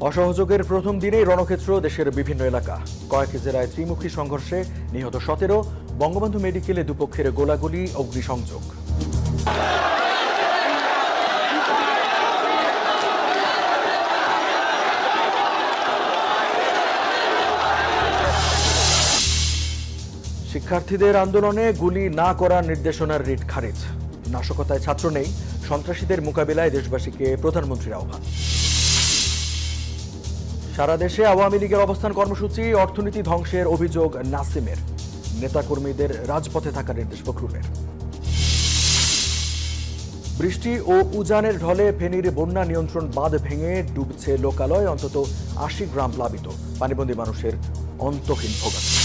অসহযোগের প্রথম দিনেই রণক্ষেত্র দেশের বিভিন্ন এলাকা। কয়েক জেলায় ত্রিমুখী সংঘর্ষে নিহত 17, বঙ্গবন্ধু মেডিকেলে দুপক্ষের গোলাগুলি, অগ্নিসংযোগ। শিক্ষার্থীদের আন্দোলনে গুলি না করার নির্দেশনার রিট খারিজ। নাশকতায় ছাত্র নেই, সন্ত্রাসীদের মোকাবিলায় দেশবাসীকে প্রধানমন্ত্রীর আহ্বান। সারা দেশে আওয়ামী লীগের অবস্থান কর্মসূচি, অর্থনীতি ধ্বংসের অভিযোগ নাসিমের। নেতাকর্মীদের রাজপথে থাকার নির্দেশ ফখরুলের। বৃষ্টি ও উজানের ঢলে ফেনীর বন্যা নিয়ন্ত্রণ বাঁধ ভেঙে ডুবছে লোকালয়, অন্তত 80 গ্রাম প্লাবিত, পানিবন্দী মানুষের অন্তহীন ভোগান্তি।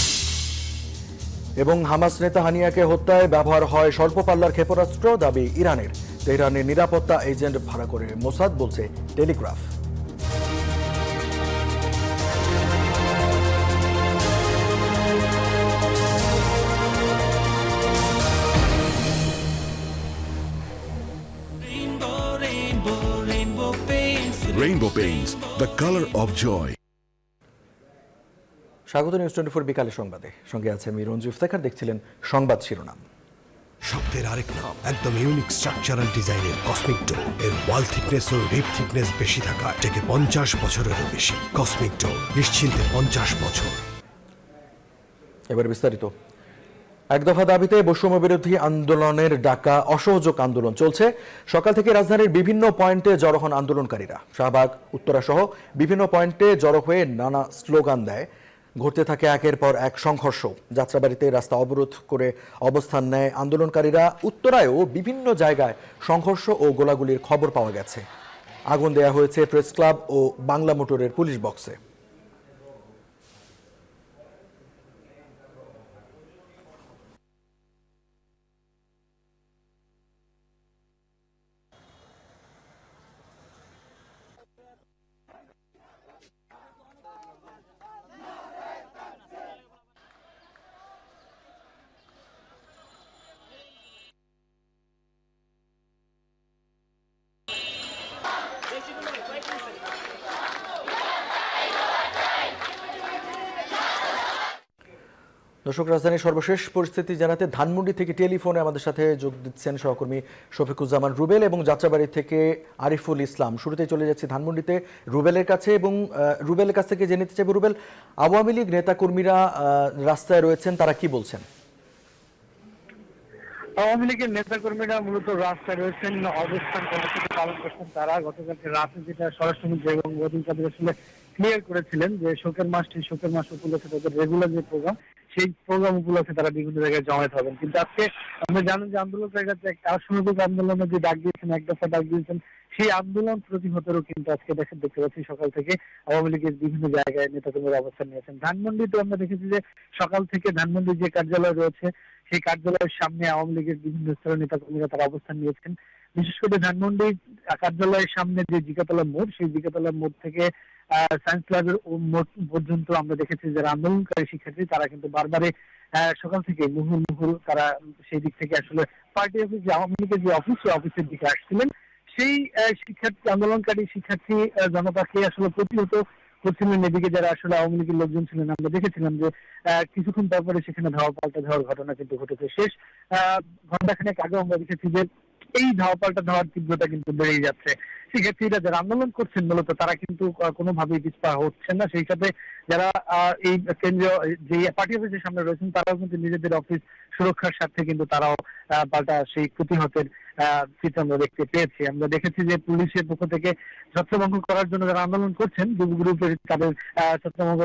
এবং হামাস নেতা হানিয়াকে হত্যায় ব্যবহার হয় স্বল্প পাল্লার ক্ষেপণাস্ত্র, দাবি ইরানের। তেহরানের নিরাপত্তা এজেন্ট ভাড়া করে মোসাদ, বলছে Telegraph. Rainbow Paints, the color of joy. স্বাগত নিউজ 24 বিকালের সংবাদে। সঙ্গে আছে আমি রঞ্জু ইফতেখার। দেখছিলেন সংবাদ শিরোনাম। শব্দের আরেক নাম, একদম ইউনিক স্ট্রাকচারাল ডিজাইনের কসমিক ডো। এর ওয়াল থিকনেস ও রিপ থিকনেস বেশি থাকা, এটাকে 50 বছরেরও বেশি। কসমিক ডো, নিশ্চিন্তে 50 বছর। এবার বিস্তারিত। এক দফা দাবিতে বৈষম্য বিরোধী আন্দোলনের ডাকা অসহযোগ আন্দোলন চলছে। সকাল থেকে রাজধানীর বিভিন্ন পয়েন্টে জড়ো হন আন্দোলনকারীরা। শাহবাগ, উত্তরা সহ বিভিন্ন পয়েন্টে জড়ো হয়ে নানা স্লোগান দেয়। ঘটতে থাকে একের পর এক সংঘর্ষ। যাত্রাবাড়িতে রাস্তা অবরোধ করে অবস্থান নেয় আন্দোলনকারীরা। উত্তরায়ও বিভিন্ন জায়গায় সংঘর্ষ ও গোলাগুলির খবর পাওয়া গেছে। আগুন দেয়া হয়েছে প্রেস ক্লাব ও বাংলা মোটরের পুলিশ বক্সে। দর্শক, রাজধানীর সর্বশেষ পরিস্থিতি জানাতে ধানমন্ডি থেকে টেলিফোনে আমাদের সাথে যোগ দিচ্ছেন সহকর্মী শফিকুজ্জামান রুবেল এবং যাত্রাবাড়ি থেকে আরিফুল ইসলাম। শুরুতেই চলে যাচ্ছি ধানমন্ডিতে রুবেলের কাছে এবং রুবেলের কাছ থেকে জেনে নিতে চাইব, রুবেল, আওয়ামী লীগ নেতাকর্মীরা রাস্তায় রয়েছেন, তারা কি বলছেন? আওয়ামী লীগের নেতাকর্মীরা মূলত রাস্তায় রয়েছেন, অবস্থান কর্মসূচি পালন করছেন। তারা গতকালকে রাতে যেটা স্বরাষ্ট্রমন্ত্রী এবং ওয়াদুল কাদের আসলে ক্লিয়ার করেছিলেন যে শোকের মাস উপলক্ষে তাদের রেগুলার যে প্রোগ্রাম, সেই প্রোগ্রাম উপলক্ষে তারা বিভিন্ন জায়গায় জমায়েত হবেন। কিন্তু আজকে আমরা জানেন যে আন্দোলনকারীর কাছে একটা অসামরিক আন্দোলনের যে ডাক দিয়েছেন, এক দফা ডাক দিয়েছেন, সেই আন্দোলন প্রতিহতেরও কিন্তু আজকে দেখতে পাচ্ছি সকাল থেকে আওয়ামী লীগের বিভিন্ন জায়গায় নেতাকর্মীরা অবস্থান নিয়েছেন। ধানমন্ডিতে আমরা দেখেছি যে সকাল থেকে ধানমন্ডির যে কার্যালয় রয়েছে, সেই কার্যালয়ের সামনে আওয়ামী লীগের বিভিন্ন স্তরের নেতাকর্মীরা তারা অবস্থান নিয়েছেন। বিশেষ করে ধানমন্ডি কার্যালয়ের সামনে যে জিকাতলা মোড়, সেই জিকাতলা মোড় থেকে সায়েন্স ল্যাবের মোড় পর্যন্ত আমরা দেখেছি যারা আন্দোলনকারী শিক্ষার্থী তারা কিন্তু বারবারে সকাল থেকে মুহুর্মুহুর তারা সেই দিক থেকে আসলে পার্টি অফিস, যে আওয়ামী লীগের যে অফিস, সেই অফিসের দিকে আসছিলেন। সেই আন্দোলনকারী শিক্ষার্থী জনতাকে আসলে প্রতিহত করছিলেন। এদিকে যারা আসলে আওয়ামী লীগের লোকজন ছিলেন, আমরা দেখেছিলাম যে কিছুক্ষণ পরে সেখানে ধাওয়া পাল্টা ধাওয়ার ঘটনা কিন্তু ঘটেছে। শেষ ঘন্টাখানেক আগে আমরা দেখেছি যে এই ধাওয়া পাল্টা ধাওয়ার তীব্রতা কিন্তু বেড়েই যাচ্ছে। শিক্ষার্থীরা যারা আন্দোলন করছেন মূলত তারা কিন্তু কোনোভাবেই পিছপা হচ্ছেন না। সেই সাথে যারা এই কেন্দ্রীয় যে পার্টি অফিসের সামনে রয়েছেন তারাও কিন্তু নিজেদের অফিস সুরক্ষার স্বার্থে কিন্তু তারাও পাল্টা সেই প্রতিহতের চিত্র আমরা দেখতে পেয়েছি। আমরা দেখেছি যে পুলিশের পক্ষ থেকে ছত্রভঙ্গ করার জন্য যারা আন্দোলন করছেন, যুব গ্রুপের তাদের ছত্রভঙ্গ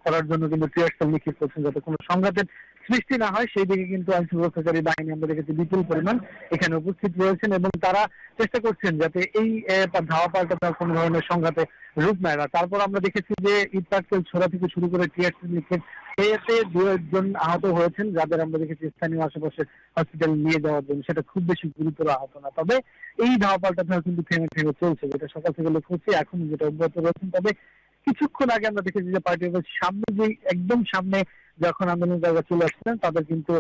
করার জন্য কিন্তু টিয়ারশেল নিক্ষেপ করছেন যাতে কোনো সংঘাতের সৃষ্টি না হয়। সেই দিকে কিন্তু আইন সুরক্ষাকারী বাহিনী আমরা দেখেছি বিপুল পরিমাণ এখানে উপস্থিত রয়েছেন এবং তারা চেষ্টা করছেন যাতে এই ধাওয়া পাল্টা কোনো ধরনের সংঘাতে রূপ নেয় না। তারপর আমরা দেখেছি যে ইট পাটকেল ছোড়া থেকে শুরু করে টিয়ারশেল নিক্ষেপ, এতে 2 জন আহত হয়েছেন, যাদের আমরা দেখেছি স্থানীয় আশেপাশে হসপিটাল নিয়ে যাওয়ার জন্য। সেটা খুব বেশি গুরুতর আহত না। তবে এই ধাওয়া পাল্টা কিন্তু থেমে চলছে, যেটা সকাল থেকে লক্ষ্য হচ্ছে, এখন যেটা অব্যাহত রয়েছেন। তবে কিছুক্ষণ আগে আমরা দেখেছি যে পার্টি অফিস সামনে, যে একদম সামনে যখন আন্দোলনকারীরা চলে আসছিলেন, তাদের কিন্তু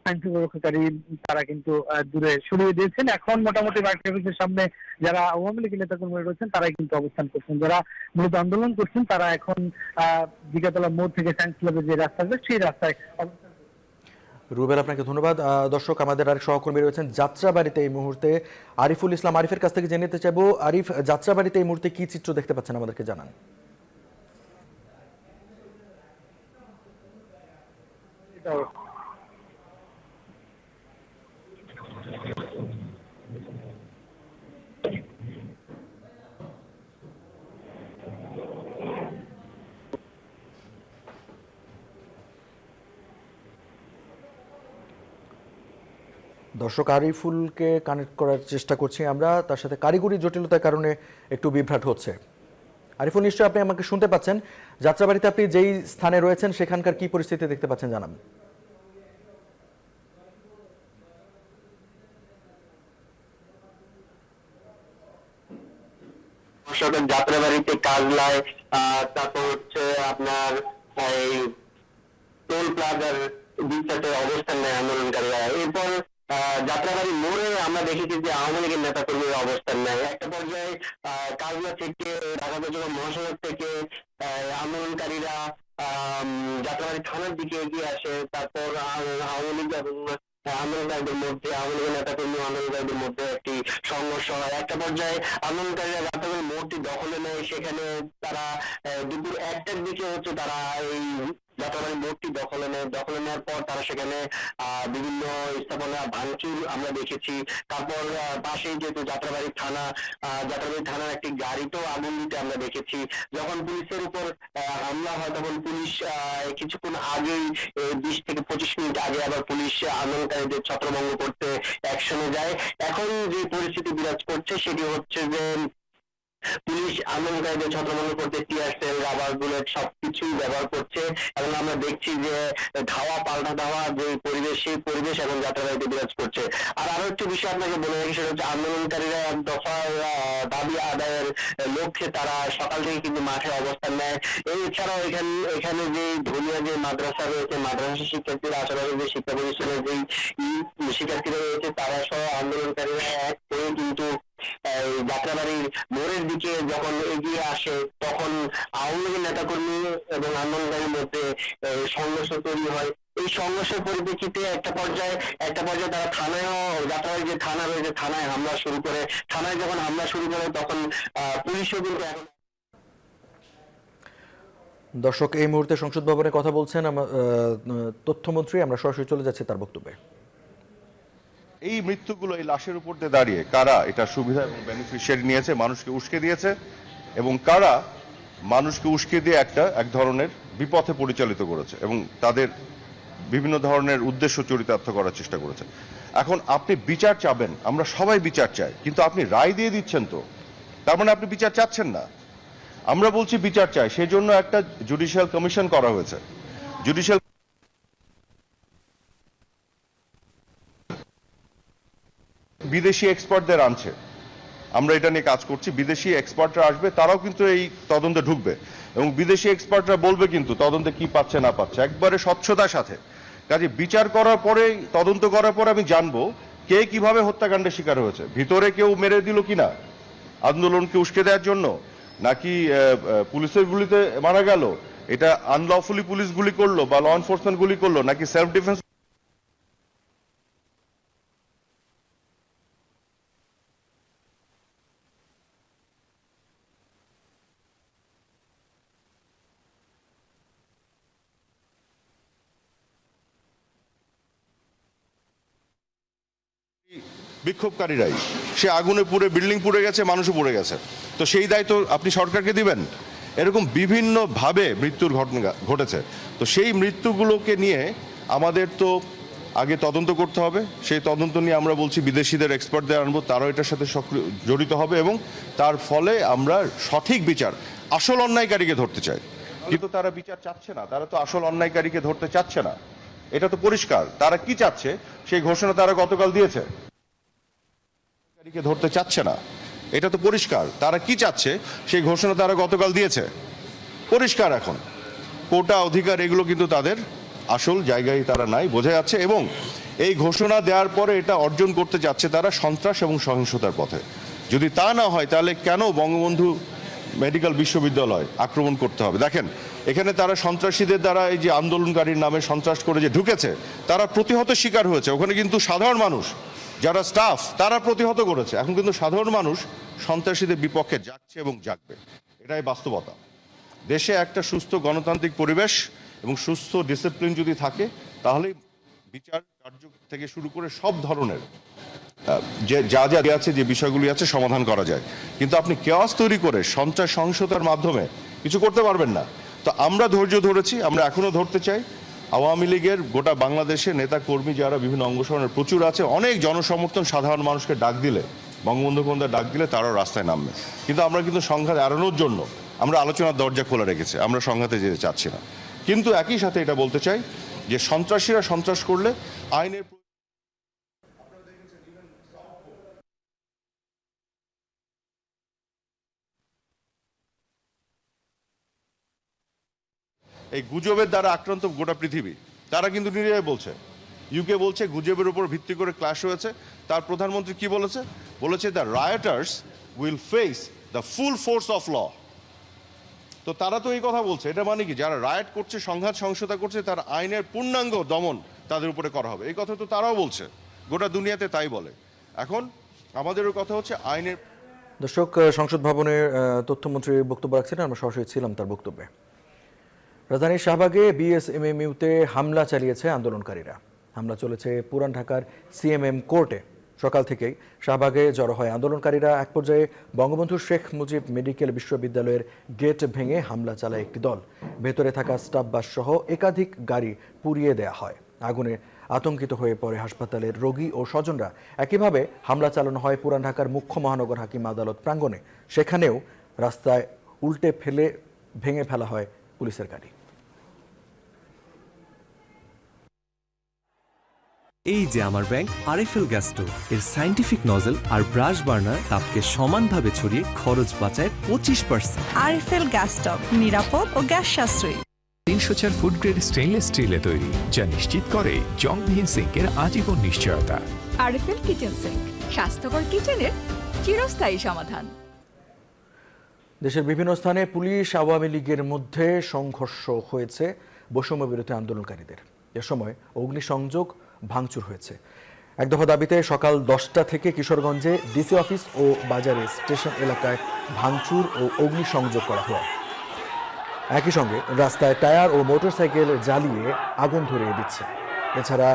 আইন সুরক্ষাকারী তারা কিন্তু দূরে সরিয়ে দিয়েছেন। এখন মোটামুটি পার্টি অফিসের সামনে যারা আওয়ামী লীগের নেতাকর্মী রয়েছেন তারাই কিন্তু অবস্থান করছেন। যারা মূলত আন্দোলন করছেন তারা এখন জিগাতলা মোড় থেকে সায়েন্স ক্লাবের যে রাস্তা আছে সেই রাস্তায় অবস্থান। রুবেল, আপনাকে ধন্যবাদ। দর্শক, আমাদের আরেক সহকর্মী রয়েছেন যাত্রাবাড়িতে এই মুহূর্তে, আরিফুল ইসলাম। আরিফের কাছ থেকে জেনে নিতে চাইবো, আরিফ, যাত্রাবাড়িতে এই মুহূর্তে কি চিত্র দেখতে পাচ্ছেন আমাদেরকে জানান। দর্শক, আরিফুলকে কানেক্ট করার চেষ্টা করছি আমরা, তার সাথে কারিগরি জটিলতার কারণে একটু বিভ্রাট হচ্ছে। আরিফুল, নিশ্চয়ই আপনি আমাকে শুনতে পাচ্ছেন। যাত্রাবাড়িতে আপনি যেই স্থানে রয়েছেন সেখানকার কি পরিস্থিতি দেখতে পাচ্ছেন জানান। যাত্রাবাড়িতে কাজলায়, তারপর হচ্ছে আপনার এই টোল প্লাজার দিকটাতে অবস্থান নেয় আন্দোলনকারীরা। এরপর যাত্রাবাড়ি মোড়ে আমরা দেখেছি যে আওয়ামী লীগের নেতা কর্মীরা অবস্থান নেয়। একটা পর্যায়ে কাজলা থেকে ঢাকা চট্টগ্রাম মহাসড়ক থেকে আন্দোলনকারীরা যাত্রাবাড়ি থানার দিকে এগিয়ে আসে। তারপর আওয়ামী লীগ এবং আন্দোলনকারীদের মধ্যে, আওয়ামী লীগের নেতা কর্মী আন্দোলনকারীদের মধ্যে একটি সংঘর্ষ হয়। একটা পর্যায়ে আন্দোলনকারীরা যাত্রাবাড়ি মোড়টি দখলে নেয়। সেখানে তারা দুপুর 1টার দিকে হচ্ছে তারা এই যাত্রাবাড়ি মোড়টি দখলে নেয়। দখলে নেওয়ার পর তারা সেখানে বিভিন্ন স্থাপনা ভাঙচুর আমরা দেখেছি। তারপর পাশেই যেহেতু যাত্রাবাড়ি থানা, যাত্রাবাড়ি থানার একটি গাড়িতেও আগুন দিতে আমরা দেখেছি। যখন পুলিশের উপর হামলা হয় তখন পুলিশ কিছুক্ষণ আগেই 20 থেকে 25 মিনিট আগে আবার পুলিশ আন্দোলনকারীদের ছত্রভঙ্গ করতে অ্যাকশনে যায়। এখন যে পরিস্থিতি বিরাজ করছে সেটি হচ্ছে যে পুলিশ আন্দোলনকারীদের ছত্রভঙ্গ করতে টিয়ার সেল, রাবার বুলেট সবকিছুই ব্যবহার করছে এবং আমরা দেখছি যে ধাওয়া পাল্টা ধাওয়া যে পরিবেশ, সেই পরিবেশ এখন যাত্রাবাড়িতে বিরাজ করছে। আর আরো একটি বিষয় আপনাকে বলে রাখি, সেটা হচ্ছে আন্দোলনকারীরা এক দফা দাবি আদায়ের লক্ষ্যে তারা সকাল থেকে কিন্তু মাঠে অবস্থান নেয়। এছাড়াও এখানে যে ধর্মীয় যে মাদ্রাসা রয়েছে, মাদ্রাসা শিক্ষার্থীরা, আশেপাশে যে শিক্ষা প্রতিষ্ঠানের যেই শিক্ষার্থীরা রয়েছে তারা সহ আন্দোলনকারীরা এক হয়ে কিন্তু যাত্রাবাড়ির মোড়ের দিকে যখন এগিয়ে আসে তখন আওয়ামী লীগের নেতাকর্মী এবং আন্দোলনকারীর মধ্যে সংঘর্ষ তৈরি হয়। এই সংঘর্ষের পরিপ্রেক্ষিতে একটা পর্যায়ে তারা থানায়ও, যাত্রাবাড়ির যে থানা রয়েছে থানায় হামলা শুরু করে। থানায় যখন হামলা শুরু করে তখন পুলিশও কিন্তু এখন। দর্শক, এই মুহূর্তে সংসদ ভবনে কথা বলছেন তথ্যমন্ত্রী। আমরা সরাসরি চলে যাচ্ছি তার বক্তব্যে। এই মৃত্যুগুলো এই লাশের উপর দিয়ে দাঁড়িয়ে কারা এটা সুবিধা এবং বেনিফিশিয়ারি নিয়েছে, মানুষকে উস্কে দিয়েছে, এবং কারা মানুষকে উস্কে দিয়ে এক ধরনের বিপথে পরিচালিত করেছে এবং তাদের বিভিন্ন ধরনের উদ্দেশ্য চরিতার্থ করার চেষ্টা করেছে। এখন আপনি বিচার চাবেন, আমরা সবাই বিচার চাই, কিন্তু আপনি রায় দিয়ে দিচ্ছেন তো, তার মানে আপনি বিচার চাচ্ছেন না। আমরা বলছি বিচার চাই, সেই জন্য একটা জুডিশিয়াল কমিশন করা হয়েছে। জুডিশিয়াল বিদেশি এক্সপার্টদের আনছে, আমরা এটা নিয়ে কাজ করছি। বিদেশি এক্সপার্টরা আসবে, তারাও কিন্তু এই তদন্তে ঢুকবে এবং বিদেশি এক্সপার্টরা বলবে কিন্তু তদন্তে কি পাচ্ছে না পাচ্ছে একবারে স্বচ্ছতার সাথে। কাজে বিচার করার পরে, তদন্ত করার পরে আমি জানবো কে কিভাবে হত্যাকাণ্ডের শিকার হয়েছে। ভিতরে কেউ মেরে দিল কিনা আন্দোলনকে উস্কে দেওয়ার জন্য, নাকি পুলিশের গুলিতে মারা গেল, এটা আনলফুলি পুলিশ গুলি করলো বা ল এনফোর্সমেন্ট গুলি করলো, নাকি সেলফ ডিফেন্স। বিক্ষোভকারীরাই, সে আগুনে পুড়ে, বিল্ডিং পুড়ে গেছে, মানুষও পুড়ে গেছে, তো সেই দায়িত্ব আপনি সরকারকে দিবেন? এরকম বিভিন্নভাবে মৃত্যুর ঘটনা ঘটেছে। তো সেই মৃত্যুগুলোকে নিয়ে আমাদের তো আগে তদন্ত করতে হবে। সেই তদন্ত নিয়ে আমরা বলছি বিদেশিদের এক্সপার্টদের আনবো, তারাও এটার সাথে জড়িত হবে এবং তার ফলে আমরা সঠিক বিচার, আসল অন্যায়কারীকে ধরতে চাই। কিন্তু তারা বিচার চাচ্ছে না, তারা তো আসল অন্যায়কারীকে ধরতে চাচ্ছে না, এটা তো পরিষ্কার। তারা কি চাচ্ছে সেই ঘোষণা তারা গতকাল দিয়েছে, ধরতে চাচ্ছে না, এটা তো পরিষ্কার। তারা কি চাচ্ছে সেই ঘোষণা তারা গতকাল দিয়েছে, পরিষ্কার। এখন কোটা অধিকার এগুলো কিন্তু তাদের আসল জায়গায় তারা নাই, বোঝা যাচ্ছে। এবং এই ঘোষণা দেওয়ার পরে এটা অর্জন করতে যাচ্ছে তারা সন্ত্রাস এবং সহিংসতার পথে। যদি তা না হয় তাহলে কেন বঙ্গবন্ধু মেডিকেল বিশ্ববিদ্যালয় আক্রমণ করতে হবে? দেখেন, এখানে তারা সন্ত্রাসীদের দ্বারা এই যে আন্দোলনকারীর নামে সন্ত্রাস করে যে ঢুকেছে তারা প্রতিহত শিকার হয়েছে। ওখানে কিন্তু সাধারণ মানুষ যারা স্টাফ তারা প্রতিহত করেছে। এখন কিন্তু সাধারণ মানুষ সন্ত্রাসীদের বিপক্ষে জাগছে এবং জাগবে, এটাই বাস্তবতা। দেশে একটা সুস্থ গণতান্ত্রিক পরিবেশ এবং সুস্থ ডিসিপ্লিন যদি থাকে তাহলে বিচার কার্য থেকে শুরু করে সব ধরনের যে যা আছে যে বিষয়গুলি আছে সমাধান করা যায়। কিন্তু আপনি কেওয়াস তৈরি করে সন্ত্রাস সহিংসতার মাধ্যমে কিছু করতে পারবেন না। তো আমরা ধৈর্য ধরেছি, আমরা এখনো ধরতে চাই। আওয়ামী লীগের গোটা বাংলাদেশে নেতা কর্মী যারা বিভিন্ন অঙ্গসংগঠনের প্রচুর আছে, অনেক জনসমর্থন, সাধারণ মানুষকে ডাক দিলে, বঙ্গবন্ধু কন্যার ডাক দিলে তারাও রাস্তায় নামবে। কিন্তু আমরা কিন্তু সংঘাত এড়ানোর জন্য আমরা আলোচনার দরজা খোলা রেখেছি, আমরা সংঘাতে যেতে চাচ্ছি না। কিন্তু একই সাথে এটা বলতে চাই যে সন্ত্রাসীরা সন্ত্রাস করলে আইনের এই গুজবের দ্বারা আক্রান্ত গোটা পৃথিবী। তারা কিন্তু নিজেরাই বলছে, ইউকে বলছে গুজবের উপর ভিত্তি করে ক্লাশ হয়েছে। তার প্রধানমন্ত্রী কি বলেছে? বলেছে the rioters will face the full force of law. তো তারা তো এই কথা বলছে, এটা মানে কি যারা রায়ট করছে, সংঘাত সহিংসতা করছে, তার আইনের পূর্ণাঙ্গ দমন তাদের উপরে করা হবে। এই কথা তো তারাও বলছে, গোটা দুনিয়াতে তাই বলে। এখন আমাদেরও কথা হচ্ছে আইনের। দর্শক, সংসদ ভবনের তথ্যমন্ত্রী বক্তব্য রাখছিলেন, আমরা সরাসরি ছিলাম তার বক্তব্যে। রাজধানীর শাহবাগে বিএসএমএমইউতে হামলা চালিয়েছে আন্দোলনকারীরা। হামলা চলেছে পুরান ঢাকার সিএমএম কোর্টে। সকাল থেকেই শাহবাগে জড়ো হয় আন্দোলনকারীরা। এক পর্যায়ে বঙ্গবন্ধু শেখ মুজিব মেডিকেল বিশ্ববিদ্যালয়ের গেট ভেঙে হামলা চালায় একটি দল। ভেতরে থাকা স্টাফ বাস সহ একাধিক গাড়ি পুড়িয়ে দেয়া হয়। আগুনে আতঙ্কিত হয়ে পড়ে হাসপাতালের রোগী ও স্বজনরা। একইভাবে হামলা চালানো হয় পুরান ঢাকার মুখ্য মহানগর হাকিম আদালত প্রাঙ্গণে। সেখানেও রাস্তায় উল্টে ভেঙে ফেলা হয় পুলিশের গাড়ি। এই যে আমার ব্যাংক আরএফএল গ্যাস স্টোভ, এর সায়েন্টিফিক নজল আর ব্রাশ বার্নার তাপকে সমানভাবে ছড়িয়ে খরচ বাঁচায় 25%। আরএফএল গ্যাস স্টোভ নিরাপদ ও গ্যাস সাশ্রয়ী। 304 ফুড গ্রেড স্টেইনলেস স্টিলে তৈরি, যা নিশ্চিত করে জংবিহীন সিঙ্কের আজীবন নিশ্চয়তা। আরএফএল কিচেন সিঙ্ক, স্বাস্থ্যকর কিচেনের চিরস্থায়ী সমাধান। দেশের বিভিন্ন স্থানে পুলিশ আওয়ামী লীগের মধ্যে সংঘর্ষ হয়েছে বৈষম্য বিরোধী আন্দোলনকারীদের। এ সময় অগ্নিসংযোগ, ভাঙচুর হয়েছে। এক দফা দাবিতে সকাল 10টা থেকে কিশোরগঞ্জে ডিসি অফিস ও বাজারে স্টেশন এলাকায় ভাঙচুর ও অগ্নিসংযোগ করা হয়। একই সঙ্গে রাস্তায় টায়ার ও মোটরসাইকেল জ্বালিয়ে আগুন ধরিয়ে দিচ্ছে। এছাড়া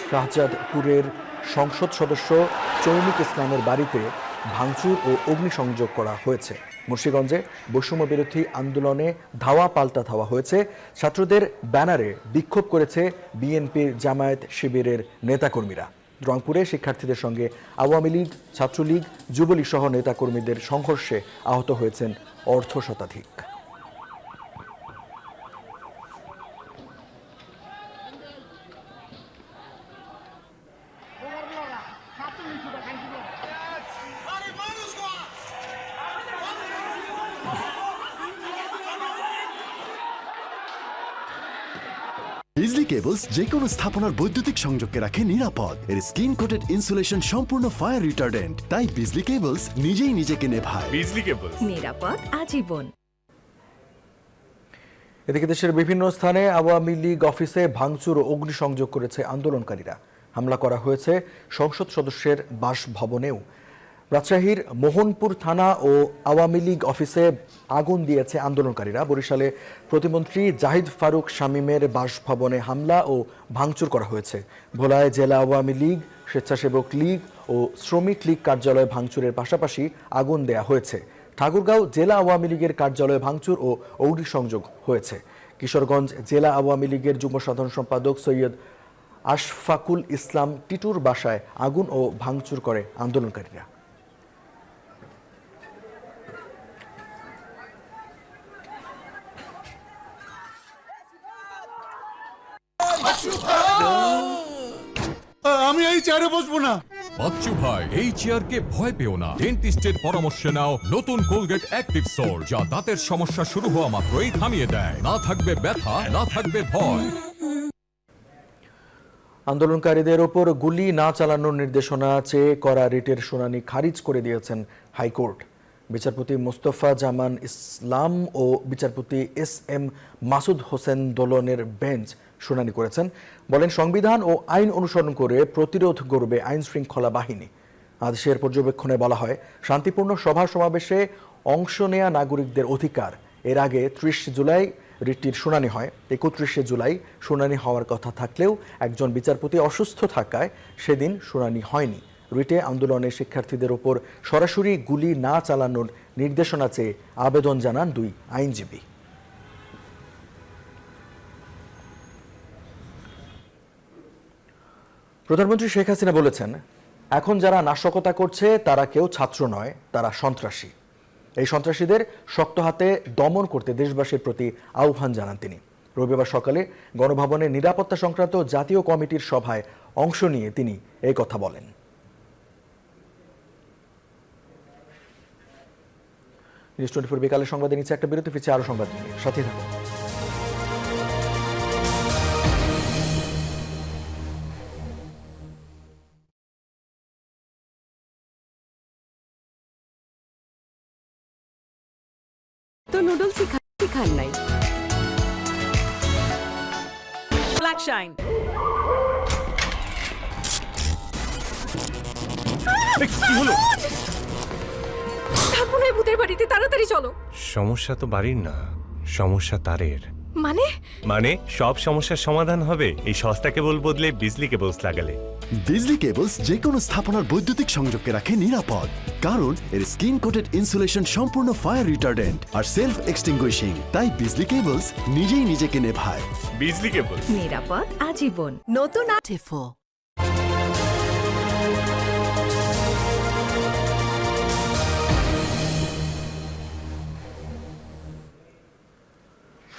শাহজাদপুরের সংসদ সদস্য চৌমিক ইসলামের বাড়িতে ভাঙচুর ও অগ্নিসংযোগ করা হয়েছে। মুন্সিগঞ্জে বৈষম্য বিরোধী আন্দোলনে ধাওয়া পাল্টা ধাওয়া হয়েছে। ছাত্রদের ব্যানারে বিক্ষোভ করেছে বিএনপির জামায়াত শিবিরের নেতাকর্মীরা। রংপুরে শিক্ষার্থীদের সঙ্গে আওয়ামী লীগ, ছাত্রলীগ, যুবলীগ সহ নেতাকর্মীদের সংঘর্ষে আহত হয়েছেন অর্ধশতাধিক। বিজলি কেবলস যে কোনো স্থাপনার বৈদ্যুতিক সংযোগকে রাখে নিরাপদ। এর স্কিন কোটেড ইনসুলেশন সম্পূর্ণ ফায়ার রিটার্ডেন্ট, তাই বিজলি কেবলস নিজেই নিজেকে নেভায়। বিজলি কেবলস, নিরাপদ আজীবন। এদিকে দেশের বিভিন্ন স্থানে আওয়ামী লীগ অফিসে ভাঙচুর ও অগ্নিসংযোগ করেছে আন্দোলনকারীরা। হামলা করা হয়েছে সংসদ সদস্যের বাসভবনেও। রাজশাহীর মোহনপুর থানা ও আওয়ামী লীগ অফিসে আগুন দিয়েছে আন্দোলনকারীরা। বরিশালে প্রতিমন্ত্রী জাহিদ ফারুক শামীমের বাসভবনে হামলা ও ভাঙচুর করা হয়েছে। ভোলায় জেলা আওয়ামী লীগ, স্বেচ্ছাসেবক লীগ ও শ্রমিক লীগ কার্যালয়ে ভাঙচুরের পাশাপাশি আগুন দেয়া হয়েছে। ঠাকুরগাঁও জেলা আওয়ামী লীগের কার্যালয়ে ভাঙচুর ও অগ্নিসংযোগ হয়েছে। কিশোরগঞ্জ জেলা আওয়ামী লীগের যুগ্ম সাধারণ সম্পাদক সৈয়দ আশফাকুল ইসলাম টিটুর বাসায় আগুন ও ভাঙচুর করে আন্দোলনকারীরা। আমি এই চেয়ারে বসবো না। বাচ্চু ভাই, এই চেয়ারকে ভয় পেও না। ডেন্টিস্টের পরামর্শ নাও নতুন কোলগেট অ্যাক্টিভ সোল, যা দাঁতের সমস্যা শুরু হওয়া মাত্রই থামিয়ে দেয়। না থাকবে ব্যথা, না থাকবে ভয়। আন্দোলনকারীদের ওপর গুলি না চালানোর নির্দেশনা চেয়ে করা রিটের শুনানি খারিজ করে দিয়েছেন হাইকোর্ট। বিচারপতি মোস্তফা জামান ইসলাম ও বিচারপতি এস.এম. মাসুদ হোসেন দোলনের বেঞ্চ শুনানি করেছেন। বলেন, সংবিধান ও আইন অনুসরণ করে প্রতিরোধ গড়বে আইন শৃঙ্খলা বাহিনী। আদেশের পর্যবেক্ষণে বলা হয়, শান্তিপূর্ণ সভা সমাবেশে অংশ নেয়া নাগরিকদের অধিকার। এর আগে ৩০ জুলাই রিটটির শুনানি হয়। ৩১ জুলাই শুনানি হওয়ার কথা থাকলেও একজন বিচারপতি অসুস্থ থাকায় সেদিন শুনানি হয়নি। রিটে আন্দোলনের শিক্ষার্থীদের ওপর সরাসরি গুলি না চালানোর নির্দেশনা চেয়ে আবেদন জানান 2 আইনজীবী। প্রধানমন্ত্রী শেখ হাসিনা বলেছেন, এখন যারা নাশকতা করছে তারা কেউ ছাত্র নয়, তারা সন্ত্রাসী। এই সন্ত্রাসীদের শক্ত হাতে দমন করতে দেশবাসীর প্রতি আহ্বান জানান তিনি। রবিবার সকালে গণভবনে নিরাপত্তা সংক্রান্ত জাতীয় কমিটির সভায় অংশ নিয়ে তিনি এই কথা বলেন। নিউজ 24 বিকালের সংবাদে নিচ্ছে একটা বিরতি, ফিরছে আরো সংবাদ নিয়ে, সাথে থাকুন। তো নুডলস খান নাই। ব্ল্যাক শাইন কি হলো? থাকবো না এই ভূতের বাড়িতে, তাড়াতাড়ি চলো। সমস্যা তো বাড়ির না, সমস্যা তারের। মানে সব সমস্যার সমাধান হবে এই সস্তা কেবল বদলে বিজলি কেবলস লাগালে। বিজলি কেবলস যে কোনো স্থাপনার বৈদ্যুতিক সংযোগকে রাখে নিরাপদ, কারণ এর স্কিন কোটেড ইনসুলেশন সম্পূর্ণ ফায়ার রিটার্ডেন্ট আর সেলফ এক্সটিংগুইশিং। তাই বিজলি কেবলস নিজেই নিজেকে নেভায়। বিজলি কেবল, নিরাপদ আজীবন। নতুন আর্টিফো।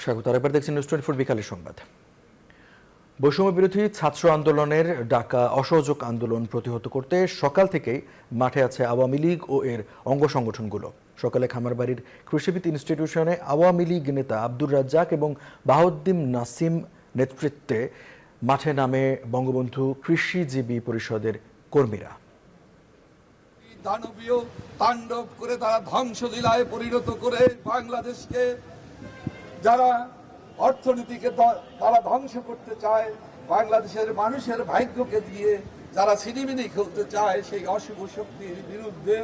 স্বাগত। আরেকবার দেখছেন নিউজ 24 বিকালের সংবাদ। বৈষম্য বিরোধী ছাত্র আন্দোলনের ডাকা অসহযোগ আন্দোলন প্রতিহত করতে সকাল থেকেই মাঠে আছে আওয়ামী লীগ ও এর অঙ্গ সংগঠনগুলো। সকালে খামারবাড়ির কৃষিবিদ ইনস্টিটিউশনে আওয়ামী লীগ নেতা আব্দুর রাজ্জাক এবং বাহাউদ্দিন নাসিম নেতৃত্বে মাঠে নামে বঙ্গবন্ধু কৃষিজীবী পরিষদের কর্মীরা। দানবীয় তাণ্ডব করে তারা ধ্বংসলীলায় পরিণত করে বাংলাদেশকে, যারা অর্থনীতিকে তারা ধ্বংস করতে চায়, বাংলাদেশের মানুষের ভাগ্যকে দিয়ে যারা ছিনিমিনি খেলতে চায়, সেই অশুভ শক্তির বিরুদ্ধে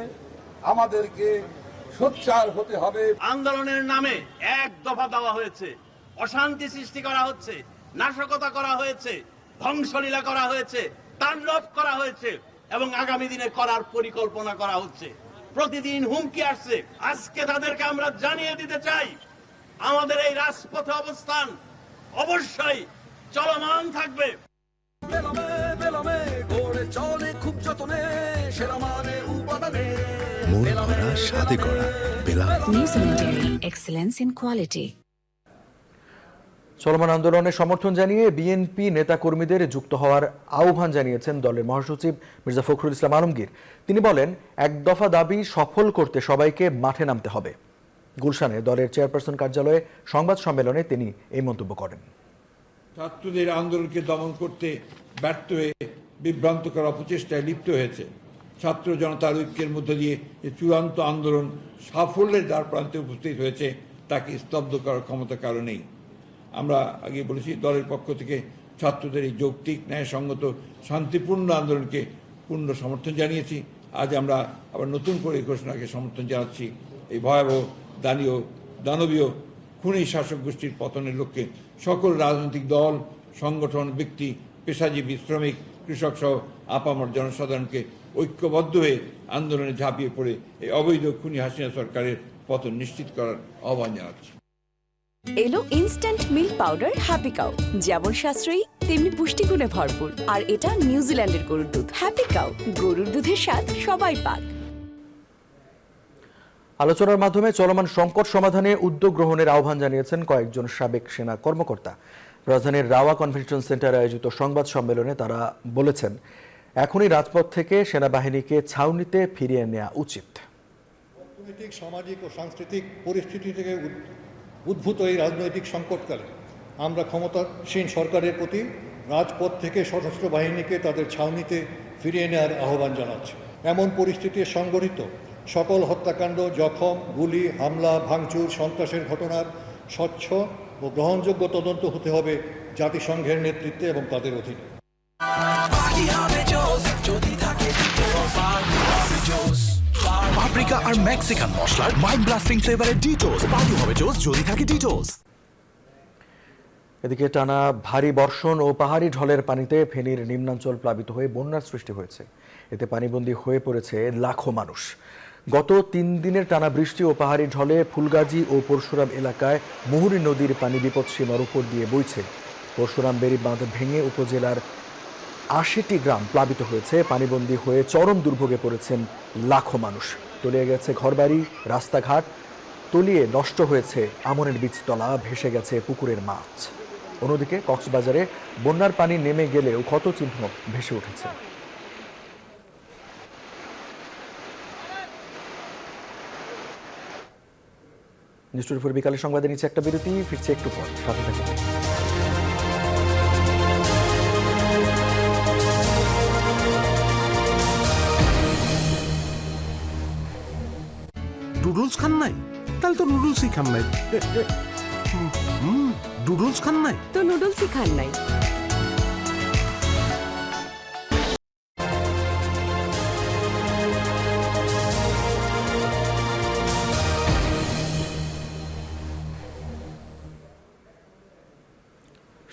আমাদেরকে সোচ্চার হতে হবে। আন্দোলনের নামে এক দফা দেওয়া হয়েছে, অশান্তি সৃষ্টি করা হচ্ছে, নাশকতা করা হয়েছে, ধ্বংসলীলা করা হয়েছে, তাণ্ডব করা হয়েছে এবং আগামী দিনে করার পরিকল্পনা করা হচ্ছে। প্রতিদিন হুমকি আসছে। আজকে তাদেরকে আমরা জানিয়ে দিতে চাই, আমাদের এই রাজপথে অবস্থান অবশ্যই চলমান থাকবে। চলমান আন্দোলনে সমর্থন জানিয়ে বিএনপি নেতাকর্মীদের যুক্ত হওয়ার আহ্বান জানিয়েছেন দলের মহাসচিব মির্জা ফখরুল ইসলাম আলমগীর। তিনি বলেন, এক দফা দাবি সফল করতে সবাইকে মাঠে নামতে হবে। গুলশানে দলের চেয়ারপারসন কার্যালয়ে সংবাদ সম্মেলনে তিনি এই মন্তব্য করেন। ছাত্রদের আন্দোলনকে দমন করতে ব্যর্থ হয়ে বিভ্রান্তকর অপচেষ্টায় লিপ্ত হয়েছে। ছাত্র জনতার ঐক্যের মধ্য দিয়ে যে চূড়ান্ত আন্দোলন সাফল্যের দ্বার প্রান্তে উপস্থিত হয়েছে, তাকে স্তব্ধ করার ক্ষমতা কারো নেই। আমরা আগে বলেছি, দলের পক্ষ থেকে ছাত্রদের এই যৌক্তিক, ন্যায়সঙ্গত, শান্তিপূর্ণ আন্দোলনকে পূর্ণ সমর্থন জানিয়েছি। আজ আমরা আবার নতুন করে ঘোষণাকে সমর্থন জানাচ্ছি। এই ভয়াবহ দানবীয় খুনি শাসক গোষ্ঠীর পতনের লক্ষ্যে সকল রাজনৈতিক দল, সংগঠন, ব্যক্তি, পেশাজীবী, শ্রমিক, কৃষক সহ আপামর জনসাধারণকে ঐক্যবদ্ধ হয়ে আন্দোলনে ঝাঁপিয়ে পড়ে এই অবৈধ খুনি হাসিনা সরকারের পতন নিশ্চিত করার আহ্বান জানাচ্ছি। এলো instant milk powder happy cow, যেমন সাশ্রয়ী তেমনি পুষ্টিগুণে ভরপুর। আর এটা নিউজিল্যান্ডের গরুর দুধ। হ্যাপি কাউ, গরুর দুধের স্বাদ সবাই পাক। আলোচনার মাধ্যমে চলমান সংকট সমাধানে উদ্যোগ গ্রহণের আহ্বান জানিয়েছেন কয়েকজন সাবেক সেনা কর্মকর্তা। রাজধানীর রাওয়া কনভেনশন সেন্টারে আয়োজিত সংবাদ সম্মেলনে তারা বলেছেন, এখনই রাজপথ থেকে সেনাবাহিনীকে ছাউনিতে ফিরিয়ে নেওয়া উচিত। অর্থনৈতিক, সামাজিক ও সাংস্কৃতিক পরিস্থিতি থেকে উদ্ভূত এই রাজনৈতিক সংকটকালে আমরা ক্ষমতাসীন সরকারের প্রতি রাজপথ থেকে সশস্ত্র বাহিনীকে তাদের ছাউনিতে ফিরিয়ে নেওয়ার আহ্বান জানাচ্ছে। এমন পরিস্থিতি সংঘটিত সকল হত্যাকাণ্ড, জখম, গুলি, হামলা, ভাঙচুর, সন্ত্রাসের ঘটনার স্বচ্ছ ও গ্রহণযোগ্য তদন্ত হতে হবে জাতিসংঘের নেতৃত্বে এবং তাদের অধীনে। পাপরিকা আর মেক্সিকান মশলার মাইন্ড ব্লাস্টিং ফ্লেভারের ডিটোস পার্টি হবে জোস যদি থাকে ডিটোস। এদিকে টানা ভারী বর্ষণ ও পাহাড়ি ঢলের পানিতে ফেনীর নিম্নাঞ্চল প্লাবিত হয়ে বন্যার সৃষ্টি হয়েছে। এতে পানিবন্দী হয়ে পড়েছে লাখো মানুষ। গত 3 দিনের টানা বৃষ্টি ও পাহাড়ি ঢলে ফুলগাজী ও পরশুরাম এলাকায় মুহুরী নদীর পানি বিপদসীমার উপর দিয়ে বইছে। পরশুরাম বেড়ি বাঁধ ভেঙে উপজেলার 80টি গ্রাম প্লাবিত হয়েছে। পানিবন্দী হয়ে চরম দুর্ভোগে পড়েছেন লাখো মানুষ। তলিয়ে গেছে ঘরবাড়ি, রাস্তাঘাট, তলিয়ে নষ্ট হয়েছে আমনের বীজতলা, ভেসে গেছে পুকুরের মাছ। অন্যদিকে কক্সবাজারে বন্যার পানি নেমে গেলেও ক্ষতচিহ্ন ভেসে উঠেছে। নিউজ 24 বিকালের সংবাদে নিচে একটা বিরতি, ফিরছে একটু পর, সাথে থাকুন। নুডলস খান নাই? তাহলে তো নুডলসই খান নাই। নুডলস খান নাই তো নুডলসই খান নাই।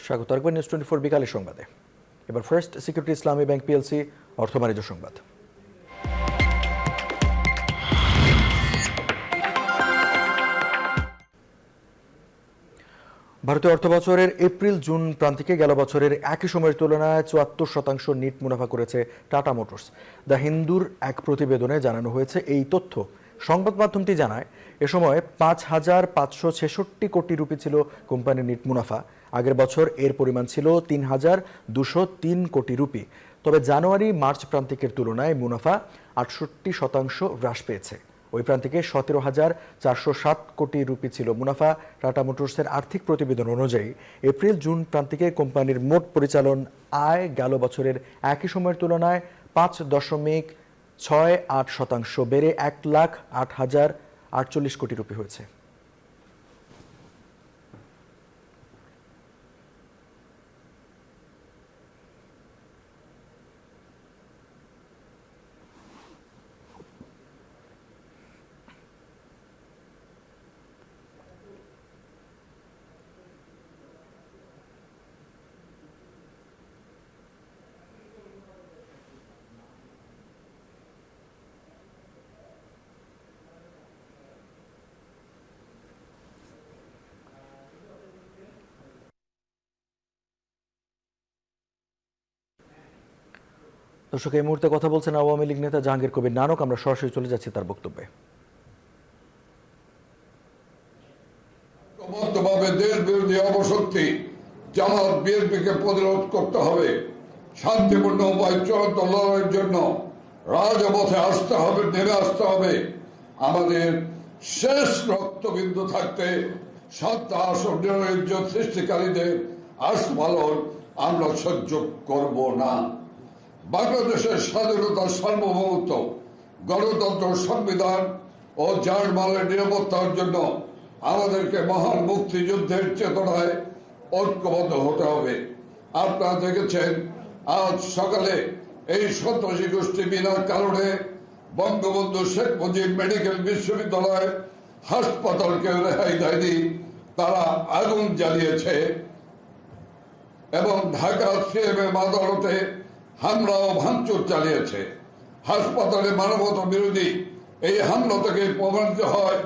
স্বাগত থাকবেন নিউজ 24 বিকালের সংবাদে। এবার ফার্স্ট সিকিউরিটি ইসলামী ব্যাংক পিএলসি অর্থ বাণিজ্য সংবাদ। ভারতীয় অর্থবছরের এপ্রিল জুন প্রান্তিকে গেল বছরের একই সময়ের তুলনায় 74% নিট মুনাফা করেছে টাটা মোটরস। দ্য হিন্দুর এক প্রতিবেদনে জানানো হয়েছে এই তথ্য। সংবাদ মাধ্যমটি জানায়, এ সময় 5,566 কোটি রুপি ছিল কোম্পানির নিট মুনাফা। আগের বছর এর পরিমাণ ছিল 3,203 কোটি রুপি। তবে জানুয়ারি মার্চ প্রান্তিকের তুলনায় মুনাফা 68% হ্রাস পেয়েছে। ওই প্রান্তিকে 17,407 কোটি রুপি ছিল মুনাফা। টাটা মোটরসের আর্থিক প্রতিবেদন অনুযায়ী এপ্রিল জুন প্রান্তিকে কোম্পানির মোট পরিচালন আয় গেল বছরের একই সময়ের তুলনায় 5.68% বেড়ে 1,08,048 কোটি রুপি হয়েছে। দর্শক, এই মুহূর্তে কথা বলছেন আওয়ামী লীগ নেতা জাহাঙ্গীর কবির নানক। আমরা সরাসরি চলে যাচ্ছি তার বক্তব্যে। দেশ বিরোধী অপশক্তি জামাত বিএনপিকে প্রতিরোধ করতে হবে। শান্তিপূর্ণ উপায় চূড়ান্ত লড়াইয়ের জন্য রাজপথে আসতে হবে, নেমে আসতে হবে। আমাদের শেষ রক্তবিন্দু থাকতে সন্ত্রাস ও নৈরাজ্য সৃষ্টিকারীদের আস্ফালন আমরা সহ্য করব না। বাংলাদেশের স্বাধীনতা, সার্বভৌমত্ব, গণতন্ত্র, সংবিধান ও জানমালের নিরাপত্তার জন্য আমাদেরকে মহান মুক্তিযুদ্ধের চেতনায় ঐক্যবদ্ধ হতে হবে। আপনারা দেখেছেন আজ সকালে এই সন্ত্রাসী গোষ্ঠী বিনা কারণে বঙ্গবন্ধু শেখ মুজিব মেডিকেল বিশ্ববিদ্যালয় হাসপাতালকে রেহাই দেয়নি। তারা আগুন জ্বালিয়েছে এবং ঢাকা সিএমএম আদালতে হামলা ও ভাঙচুর চালিয়েছে। হাসপাতালে মানবতা বিরোধী এই হামলা থেকে প্রমাণিত হয়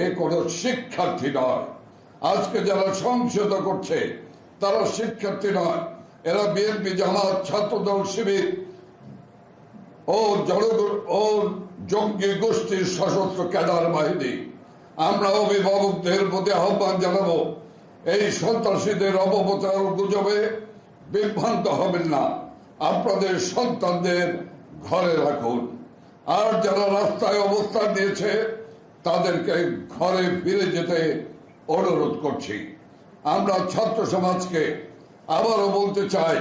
এ কোনো শিক্ষার্থী নয়। আজকে যারা সংসদ করছে তারা শিক্ষার্থী নয়, এরা বিএনপি, জামাত, ছাত্রদল, শিবির ও জঙ্গি গোষ্ঠীর সশস্ত্র ক্যাডার বাহিনী। আমরা অভিভাবকদের প্রতি আহ্বান জানাবো, এই সন্ত্রাসীদের অপপ্রচার ও গুজবে বিভ্রান্ত হবেন না। আপনাদের সন্তানদের ঘরে রাখুন। আর যারা রাস্তায় অবস্থান নিয়েছে তাদেরকে ঘরে ফিরে যেতে অনুরোধ করছি। আমরা ছাত্র সমাজকে আবারও বলতে চাই,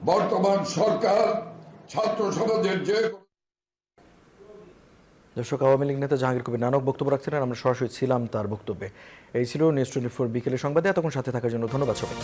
বর্তমান সরকার ছাত্র সমাজের যে দর্শক, আওয়ামী লীগ নেতা জাহাঙ্গীর কবির নানক বক্তব্য রাখছিলেন, আমরা সরাসরি ছিলাম তার বক্তব্যে। এই ছিল নিউজ 24 বিকেলের সংবাদে। এতক্ষণ সাথে থাকার জন্য ধন্যবাদ সবাই।